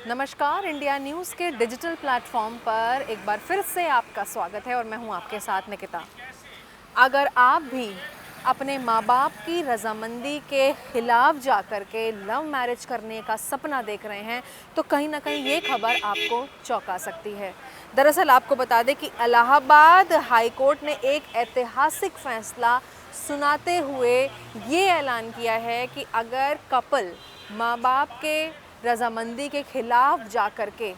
नमस्कार, India news के digital platform पर एक बार फिर से आपका स्वागत है और मैं हूं आपके साथ निकिता। अगर आप भी अपने माँ बाप की रजामंदी के खिलाफ जाकर के लव मैरिज करने का सपना देख रहे हैं तो कहीं ना कहीं ये खबर आपको चौंका सकती है। दरअसल आपको बता दें कि इलाहाबाद हाई कोर्ट ने एक ऐतिहासिक फैसला सुनाते हुए ये ऐलान किया है कि अगर कपल माँ बाप के रजामंदी के खिलाफ जाकर के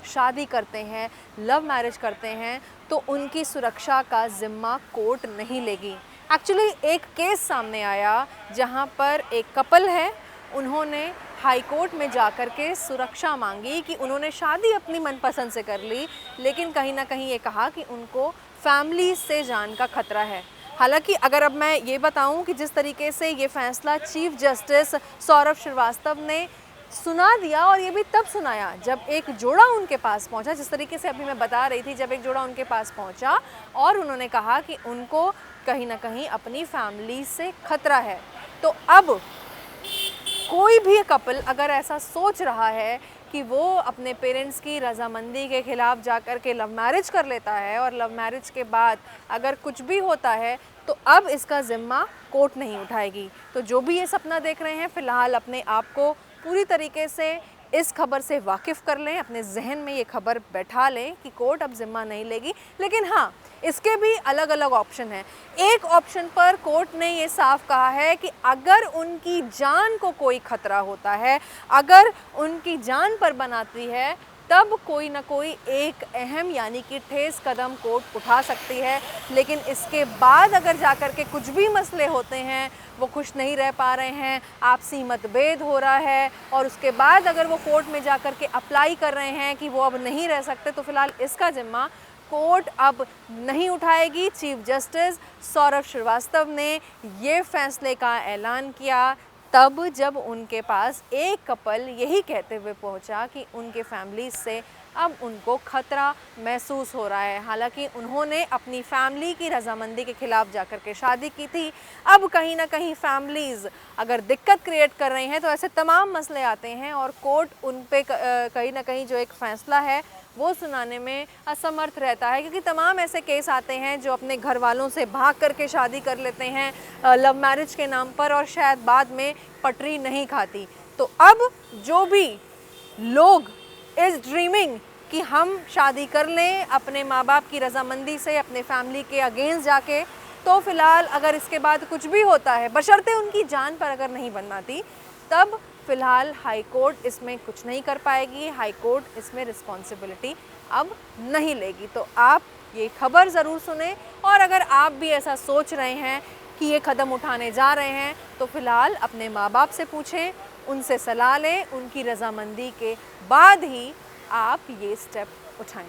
शादी करते हैं, लव मैरिज करते हैं, तो उनकी सुरक्षा का जिम्मा कोर्ट नहीं लेगी। एक्चुअली एक केस सामने आया जहां पर एक कपल है, उन्होंने हाई कोर्ट में जाकर के सुरक्षा मांगी कि उन्होंने शादी अपनी मनपसंद से कर ली, लेकिन कहीं ना कहीं ये कहा कि उनको फैमिली से जान का खतरा है। हालांकि अगर अब मैं ये बताऊं कि जिस तरीके से ये फैसला चीफ जस्टिस सौरभ श्रीवास्तव ने सुना दिया, और ये भी तब सुनाया जब एक जोड़ा उनके पास पहुंचा, जिस तरीके से अभी मैं बता रही थी, जब एक जोड़ा उनके पास पहुंचा और उन्होंने कहा कि उनको कहीं ना कहीं अपनी फैमिली से खतरा है। तो अब कोई भी कपल अगर ऐसा सोच रहा है कि वो अपने पेरेंट्स की रजामंदी के खिलाफ जाकर के लव मैरिज कर लेता है और लव मैरिज के बाद अगर कुछ भी होता है तो अब इसका जिम्मा कोर्ट नहीं उठाएगी। तो जो भी ये सपना देख रहे हैं, फ़िलहाल अपने आप को पूरी तरीके से इस खबर से वाकिफ़ कर लें, अपने जहन में ये खबर बैठा लें कि कोर्ट अब जिम्मा नहीं लेगी। लेकिन हाँ, इसके भी अलग अलग ऑप्शन हैं। एक ऑप्शन पर कोर्ट ने ये साफ कहा है कि अगर उनकी जान को कोई खतरा होता है, अगर उनकी जान पर बनाती है, तब कोई ना कोई एक अहम यानी कि ठोस कदम कोर्ट उठा सकती है। लेकिन इसके बाद अगर जाकर के कुछ भी मसले होते हैं, वो खुश नहीं रह पा रहे हैं, आपसी मतभेद हो रहा है, और उसके बाद अगर वो कोर्ट में जाकर के अप्लाई कर रहे हैं कि वो अब नहीं रह सकते, तो फिलहाल इसका जिम्मा कोर्ट अब नहीं उठाएगी। चीफ जस्टिस सौरभ श्रीवास्तव ने ये फैसले का ऐलान किया तब जब उनके पास एक कपल यही कहते हुए पहुंचा कि उनके फैमिली से अब उनको खतरा महसूस हो रहा है। हालांकि उन्होंने अपनी फैमिली की रजामंदी के खिलाफ जाकर के शादी की थी। अब कहीं ना कहीं फैमिलीज़ अगर दिक्कत क्रिएट कर रही हैं तो ऐसे तमाम मसले आते हैं और कोर्ट उन पे कहीं ना कहीं जो एक फ़ैसला है वो सुनाने में असमर्थ रहता है, क्योंकि तमाम ऐसे केस आते हैं जो अपने घर वालों से भाग करके शादी कर लेते हैं लव मैरिज के नाम पर, और शायद बाद में पटरी नहीं खाती। तो अब जो भी लोग इज़ ड्रीमिंग कि हम शादी कर लें अपने माँ बाप की रजामंदी से, अपने फैमिली के अगेंस्ट जाके, तो फ़िलहाल अगर इसके बाद कुछ भी होता है, बशर्ते उनकी जान पर अगर नहीं बनवाती, तब फ़िलहाल हाई कोर्ट इसमें कुछ नहीं कर पाएगी। हाई कोर्ट इसमें रिस्पॉन्सिबिलिटी अब नहीं लेगी। तो आप ये खबर ज़रूर सुने, और अगर आप भी ऐसा सोच रहे हैं कि ये कदम उठाने जा रहे हैं, तो फ़िलहाल अपने माँ बाप से पूछें, उनसे सलाह लें, उनकी रजामंदी के बाद ही आप ये स्टेप उठाएं।